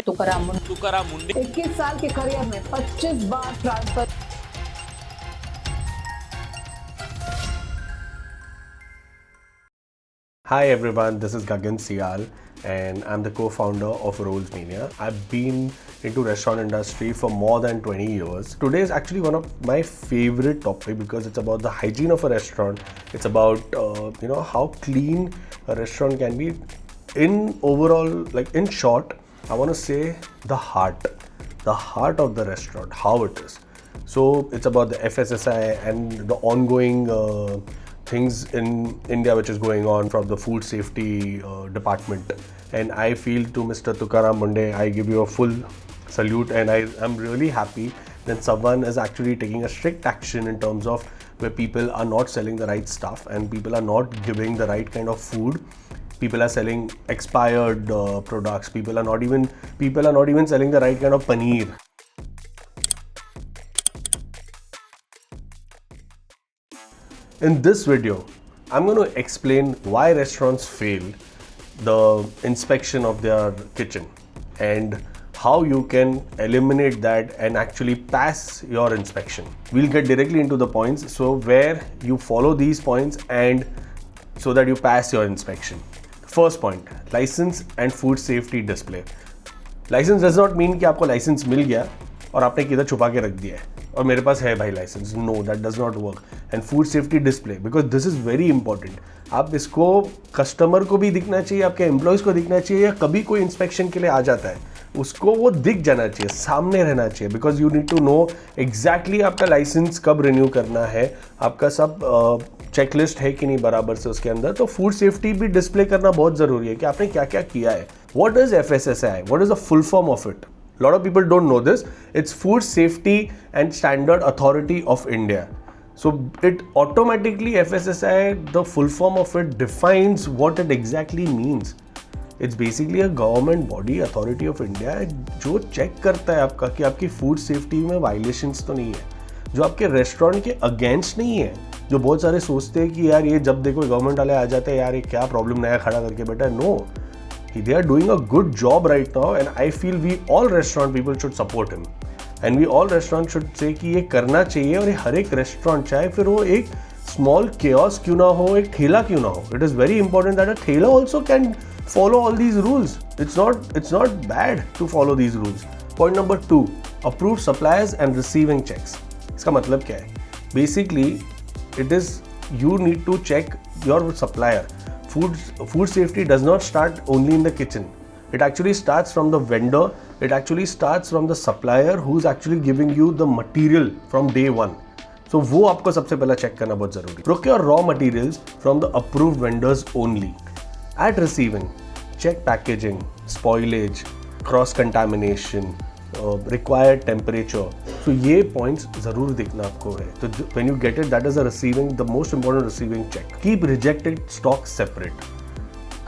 तुकाराम मुंडे 21 साल के करियर में 25 बार transfer. Hi everyone, this is Gagan Sial and I'm the co-founder of Mania. I've been into restaurant industry for more than 20 years. Today is actually one of my favorite topic because it's about the hygiene of a restaurant. It's about how clean a restaurant can be. In overall, like in short, I want to say the heart of the restaurant, how it is. So it's about the FSSAI and the ongoing things in India which is going on from the food safety department. And I feel to Mr. Tukaram Munde, I give you a full salute, and I'm really happy that someone is actually taking a strict action in terms of where people are not selling the right stuff and people are not giving the right kind of food. People are selling expired products. People are not even selling the right kind of paneer. In this video, I'm going to explain why restaurants fail the inspection of their kitchen and how you can eliminate that and actually pass your inspection. We'll get directly into the points, so where you follow these points and so that you pass your inspection. First point, license and food safety display. License does not mean कि आपको license मिल गया और आपने किधर छुपा के रख दिया है और मेरे पास है भाई licence. No, that does not work. And food safety display, because this is very important. आप इसको कस्टमर को भी दिखना चाहिए, आपके एम्प्लॉयज़ को दिखना चाहिए, या कभी कोई इंस्पेक्शन के लिए आ जाता है उसको वो दिख जाना चाहिए, सामने रहना चाहिए. Because you need to know exactly आपका लाइसेंस कब रिन्यू करना है, आपका सब चेकलिस्ट है कि नहीं बराबर से उसके अंदर. तो फूड सेफ्टी भी डिस्प्ले करना बहुत ज़रूरी है कि आपने क्या क्या किया है. What is FSSAI? What is the full form of it? A lot of people don't know this. It's Food Safety and Standard Authority of India. So it automatically, FSSAI, the full form of it defines what it exactly means. It's basically a government body, authority of India, जो check करता है आपका कि आपकी food safety में violations तो नहीं है, जो आपके रेस्टोरेंट के अगेंस्ट नहीं है. जो बहुत सारे सोचते हैं कि यार ये जब देखो गवर्नमेंट वाले आ जाते हैं, यार ये क्या प्रॉब्लम नया खड़ा करके बैठा है. No, they are doing a good job right now, and I feel we all restaurant people should support him, and we all restaurant should say कि ये करना चाहिए. और ये हर एक रेस्टोरेंट, चाहे फिर वो एक स्मॉल कियोस्क क्यों ना हो, एक ठेला क्यों ना हो, it is very important that a ठेला also can follow all these rules. It's not bad to follow these rules. Point number 2, approved suppliers and receiving checks. इसका मतलब क्या है? Basically it is you need to check your supplier. Food safety does not start only in the kitchen. It actually starts from the vendor. It actually starts from the supplier who's actually giving you the material from day one. So वो आपको सबसे पहला check करना बहुत जरूरी. Procure raw materials from the approved vendors only. At receiving, check packaging, spoilage, cross contamination, required temperature. So ये points जरूर देखना आपको है. तो when you get it, that is the most important receiving check. Keep rejected stock separate.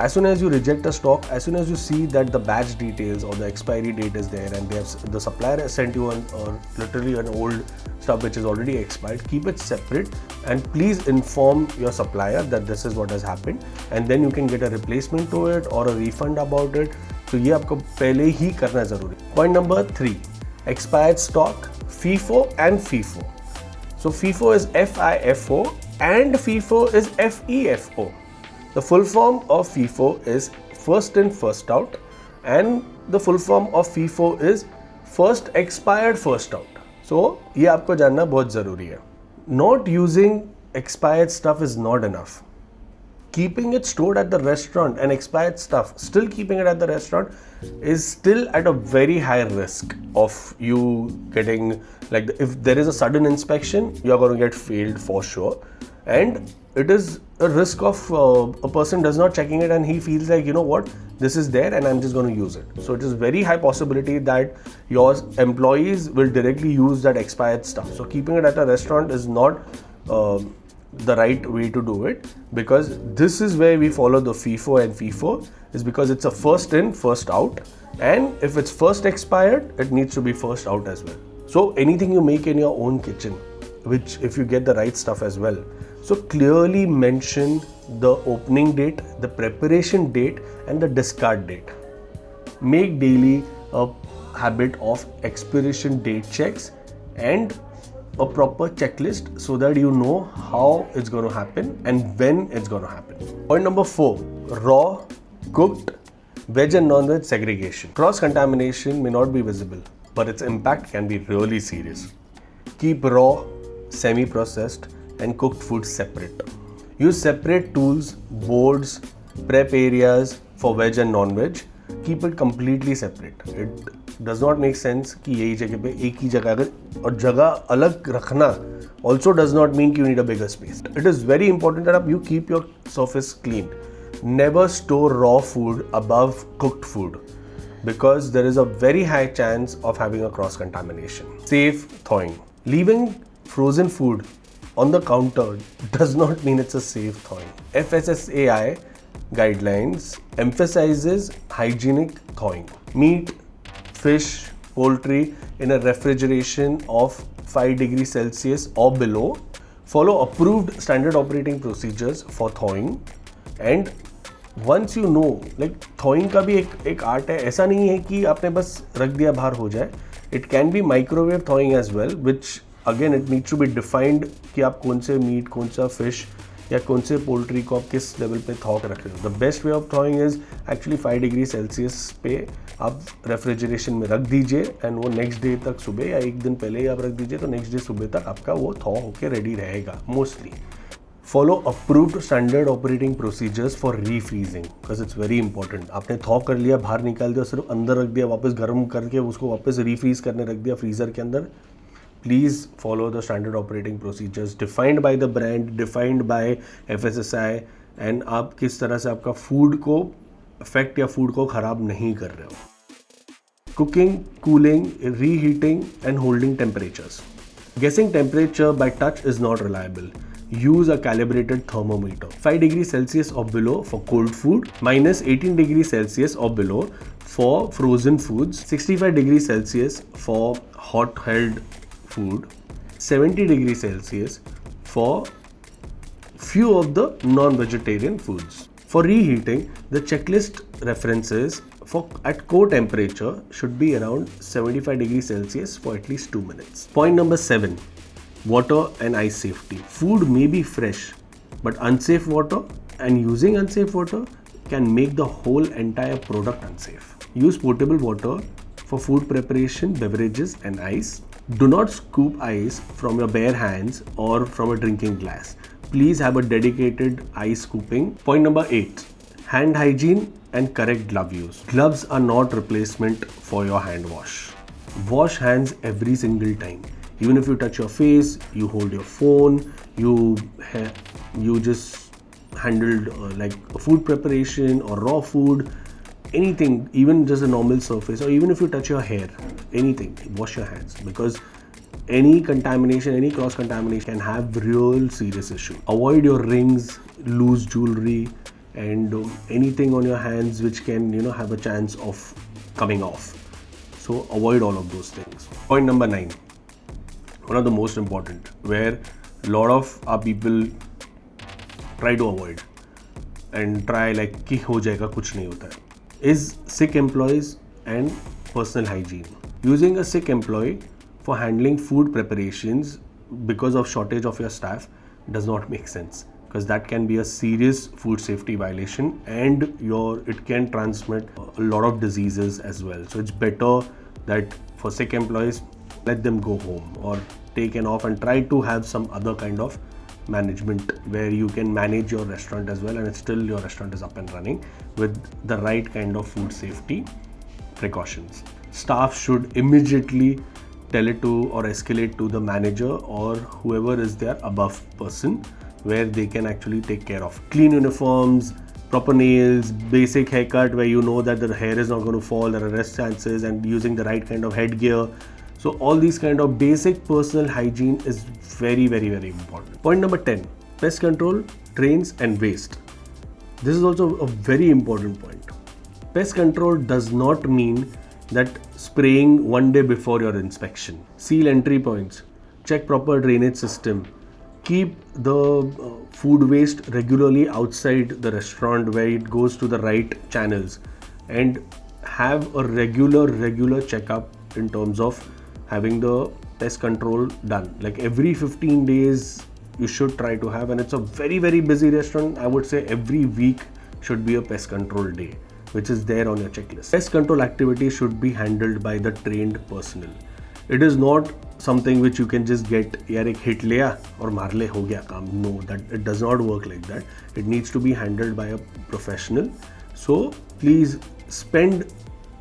As soon as you reject a stock, as soon as you see that the batch details or the expiry date is there and the supplier has sent you literally an old stuff which is already expired, keep it separate and please inform your supplier that this is what has happened, and then you can get a replacement to it or a refund about it. तो ये आपको पहले ही करना जरूरी. Point number 3, expired stock, FIFO and FIFO. So FIFO is FIFO and FIFO is FEFO. The full form of FIFO is first in first out, and the full form of FIFO is first expired first out. So ये आपको जानना बहुत ज़रूरी है. Not using expired stuff is not enough. Keeping it stored at the restaurant and expired stuff, still keeping it at the restaurant is still at a very high risk of you getting, like, if there is a sudden inspection, you're going to get failed for sure. And it is a risk of a person does not checking it and he feels like, you know what, this is there and I'm just going to use it. So it is very high possibility that your employees will directly use that expired stuff. So keeping it at a restaurant is not the right way to do it, because this is where we follow the FIFO and FIFO, is because it's a first in first out, and if it's first expired, it needs to be first out as well. So anything you make in your own kitchen, which if you get the right stuff as well, so clearly mention the opening date, the preparation date and the discard date. Make daily a habit of expiration date checks and a proper checklist so that you know how it's going to happen and when it's going to happen. Point number 4, raw, cooked, veg and non-veg segregation. Cross-contamination may not be visible, but its impact can be really serious. Keep raw, semi-processed and cooked food separate. Use separate tools, boards, prep areas for veg and non-veg. Keep it completely separate. It does not make sense कि यही जगह पे एक ही जगह अगर और जगह अलग रखना also does not mean you need a bigger space. It is very important that you keep your surface clean. Never store raw food above cooked food because there is a very high chance of having a cross contamination. Safe thawing. Leaving frozen food on the counter does not mean it's a safe thawing. FSSAI guidelines emphasizes hygienic thawing. Meat, fish, poultry in a refrigeration of 5 degrees Celsius or below. Follow approved standard operating procedures for thawing. And once you know, like thawing का भी एक art है. ऐसा नहीं है कि आपने बस रख दिया बाहर हो जाए. It can be microwave thawing as well, which again it needs to be defined कि आप कौन से मीट, कौन सा फिश या कौन से पोल्ट्री को आप किस लेवल पे थॉ कर रख रहे हो. The best way of थॉइंग is actually 5 degree Celsius पे आप रेफ्रिजरेशन में रख दीजिए एंड वो नेक्स्ट डे तक सुबह या एक दिन पहले ही आप रख दीजिए तो नेक्स्ट डे सुबह तक आपका वो थॉ होके रेडी रहेगा mostly. Follow approved standard operating procedures for refreezing because it's very important. आपने थॉ कर लिया, बाहर निकाल दिया, सिर्फ अंदर रख दिया, वापस गर्म करके उसको वापस रीफ्रीज करने रख दिया फ्रीज़र के अंदर. Please follow the standard operating procedures defined by the brand, defined by FSSAI and आप किस तरह से आपका फूड को अफेक्ट या फूड को ख़राब नहीं कर रहे हो. Cooking, cooling, reheating and holding temperatures. Guessing temperature by touch is not reliable. Use a calibrated thermometer. 5 degrees Celsius or below for cold food, minus 18 degrees Celsius or below for frozen foods, 65 degrees Celsius for hot held food, 70 degrees Celsius for few of the non-vegetarian foods. For reheating, the checklist references for at core temperature should be around 75 degrees Celsius for at least 2 minutes. Point number 7, water and ice safety. Food may be fresh, but unsafe water and using unsafe water can make the whole entire product unsafe. Use potable water for food preparation, beverages and ice. Do not scoop ice from your bare hands or from a drinking glass. Please have a dedicated ice scooping. Point number 8, hand hygiene and correct glove use. Gloves are not replacement for your hand wash. Wash hands every single time. Even if you touch your face, you hold your phone, you just handled like food preparation or raw food, anything, even just a normal surface, or even if you touch your hair, anything, wash your hands because any contamination, any cross contamination can have real serious issue. Avoid your rings, loose jewelry and anything on your hands which can have a chance of coming off. So avoid all of those things. Point number 9, one of the most important, where a lot of our people try to avoid and try like कि हो जाएगा, कुछ नहीं होता है, is sick employees and personal hygiene. Using a sick employee for handling food preparations because of shortage of your staff does not make sense because that can be a serious food safety violation and it can transmit a lot of diseases as well. So it's better that for sick employees, let them go home or take an off and try to have some other kind of management where you can manage your restaurant as well and still your restaurant is up and running with the right kind of food safety precautions. Staff should immediately tell it to or escalate to the manager or whoever is their above person where they can actually take care of. Clean uniforms, proper nails, basic haircut where you know that the hair is not going to fall, there are less chances, and using the right kind of headgear. So all these kind of basic personal hygiene is very, very, very important. Point number 10, pest control, drains and waste. This is also a very important point. Pest control does not mean that spraying one day before your inspection. Seal entry points, check proper drainage system, keep the food waste regularly outside the restaurant where it goes to the right channels, and have a regular checkup in terms of having the pest control done. Like every 15 days you should try to have, and it's a very busy restaurant, I would say every week should be a pest control day, which is there on your checklist. Pest control activity should be handled by the trained personnel. It is not something which you can just get, यार एक hit लिया और मार ले हो गया काम. No, that it does not work like that. It needs to be handled by a professional. So please spend,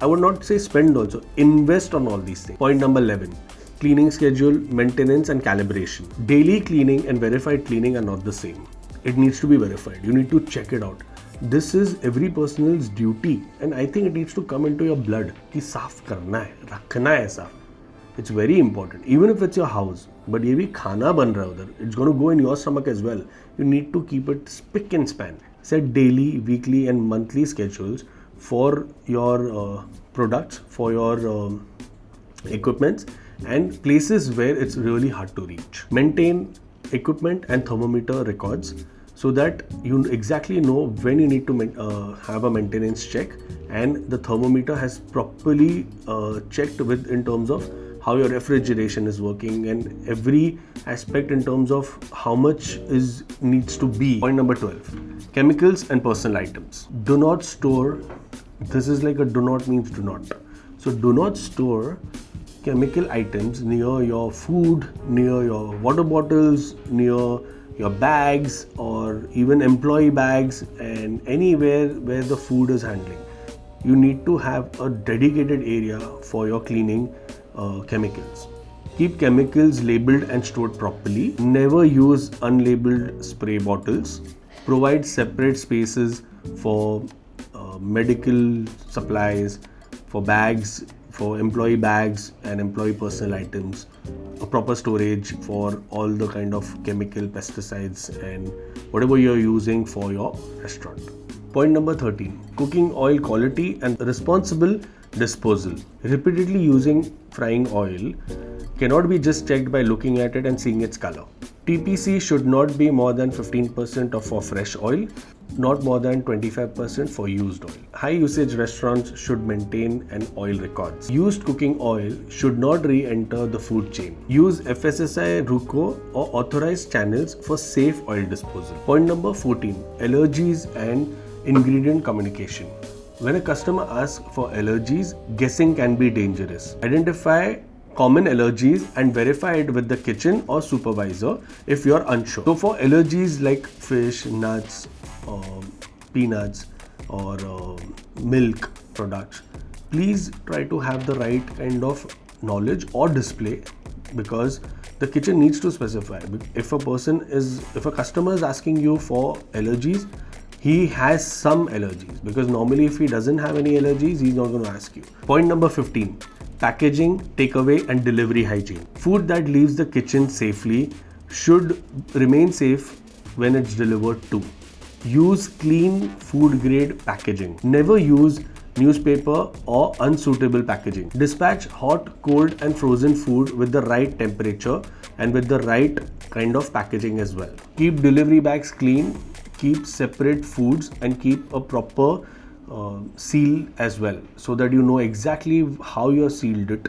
I would not say spend also, invest on all these things. Point number 11. Cleaning schedule, maintenance and calibration. Daily cleaning and verified cleaning are not the same. It needs to be verified. You need to check it out. This is every person's duty, and I think it needs to come into your blood कि साफ करना है, रखना है साफ. It's very important. Even if it's your house, but ये भी खाना बन रहा है उधर, it's going to go in your stomach as well. You need to keep it spick and span. Set daily, weekly and monthly schedules for your products, for your equipments and places where it's really hard to reach. Maintain equipment and thermometer records so that you exactly know when you need to have a maintenance check, and the thermometer has properly checked with in terms of how your refrigeration is working and every aspect in terms of how much needs to be. Point number 12, chemicals and personal items. Do not store, this is like a do not means do not. So do not store chemical items near your food, near your water bottles, near your bags or even employee bags and anywhere where the food is handling. You need to have a dedicated area for your cleaning chemicals. Keep chemicals labeled and stored properly. Never use unlabeled spray bottles. Provide separate spaces for medical supplies, for bags, for employee bags and employee personal items, a proper storage for all the kind of chemical pesticides and whatever you're using for your restaurant. Point number 13, cooking oil quality and responsible disposal. Repeatedly using frying oil cannot be just checked by looking at it and seeing its color. TPC should not be more than 15% for fresh oil, not more than 25% for used oil. High usage restaurants should maintain an oil records. Used cooking oil should not re-enter the food chain. Use FSSAI, RUCO or authorized channels for safe oil disposal. Point number 14, allergies and ingredient communication. When a customer asks for allergies, guessing can be dangerous. Identify common allergies and verify it with the kitchen or supervisor if you're unsure. So for allergies like fish, nuts, peanuts or milk products, please try to have the right kind of knowledge or display, because the kitchen needs to specify. If a customer is asking you for allergies, he has some allergies, because normally if he doesn't have any allergies, he's not going to ask you. Point number 15, packaging, takeaway and delivery hygiene. Food that leaves the kitchen safely should remain safe when it's delivered too. Use clean food grade packaging. Never use newspaper or unsuitable packaging. Dispatch hot, cold and frozen food with the right temperature and with the right kind of packaging as well. Keep delivery bags clean. Keep separate foods and keep a proper seal as well, so that you know exactly how you sealed it,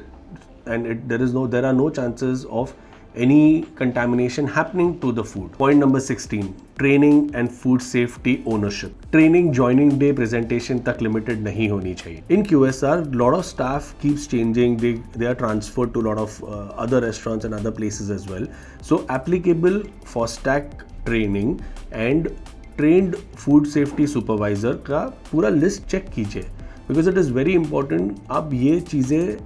and there are no chances of any contamination happening to the food. Point number 16, training and food safety ownership. Training joining day presentation tak limited nahi honi chahiye. In QSR, lot of staff keeps changing. They are transferred to a lot of other restaurants and other places as well. So applicable FOSTAC training and trained food safety supervisor का पूरा list check कीजिए, because it is very important. आप ये चीज़ें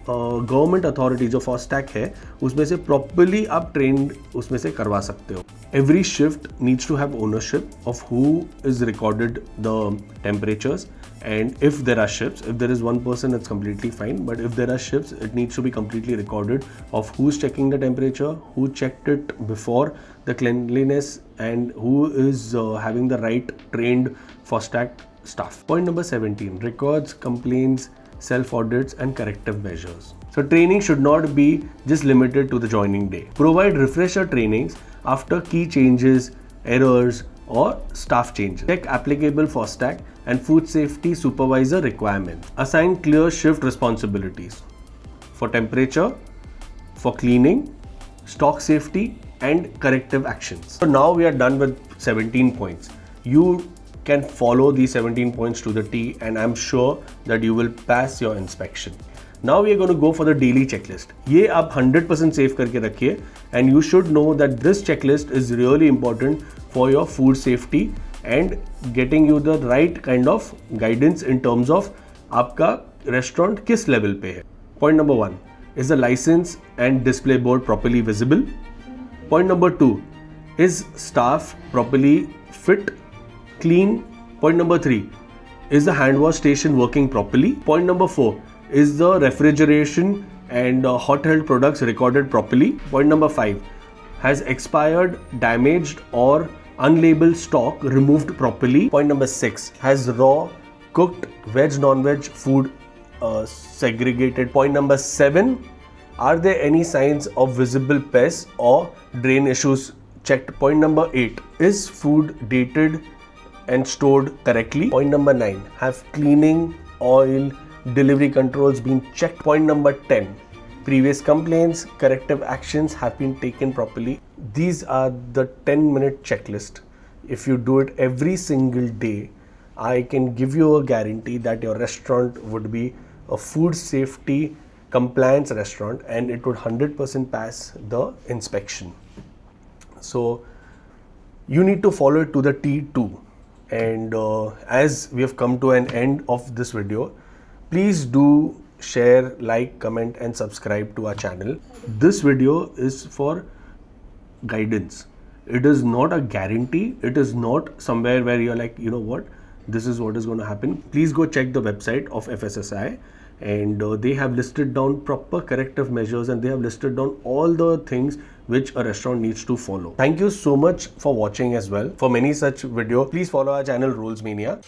government authority जो FOSTAC है उसमें से प्रॉपरली आप ट्रेंड उसमें से करवा सकते हो. Every shift needs to have ownership of who is recorded the temperatures, and if there are shifts, if there is one person it's completely fine, but if there are shifts it needs to be completely recorded of who's checking the temperature, who checked it before, the cleanliness, and who is having the right trained FOSTAC staff. Point number 17, records, complaints, self-audits and corrective measures. So training should not be just limited to the joining day. Provide refresher trainings after key changes, errors, or staff changes. Check applicable FOSTAC and food safety supervisor requirements. Assign clear shift responsibilities for temperature, for cleaning, stock safety and corrective actions. So now we are done with 17 points. You can follow these 17 points to the T and I'm sure that you will pass your inspection. Now we are going to go for the daily checklist. ये आप 100% save करके रखिए and you should know that this checklist is really important for your food safety and getting you the right kind of guidance in terms of आपका restaurant किस level पे है. Point number 1, is the license and display board properly visible? Point number 2, is staff properly fit, clean? Point number 3, is the hand wash station working properly? Point number 4, is the refrigeration and hot held products recorded properly? Point number 5, has expired, damaged or unlabeled stock removed properly? Point number 6, has raw, cooked, veg, non-veg food segregated? Point number 7, are there any signs of visible pests or drain issues checked? Point number 8, is food dated and stored correctly? Point number 9, have cleaning, oil, delivery controls been checked? Point number 10, previous complaints, corrective actions have been taken properly? These are the 10-minute checklist. If you do it every single day, I can give you a guarantee that your restaurant would be a food safety compliance restaurant and it would 100% pass the inspection. So you need to follow it to the T too. And as we have come to an end of this video, please do share, like, comment and subscribe to our channel. This video is for guidance. It is not a guarantee. It is not somewhere where you're like, you know what, this is what is going to happen. Please go check the website of FSSAI and they have listed down proper corrective measures and they have listed down all the things which a restaurant needs to follow. Thank you so much for watching as well. For many such videos, please follow our channel Rules Mania.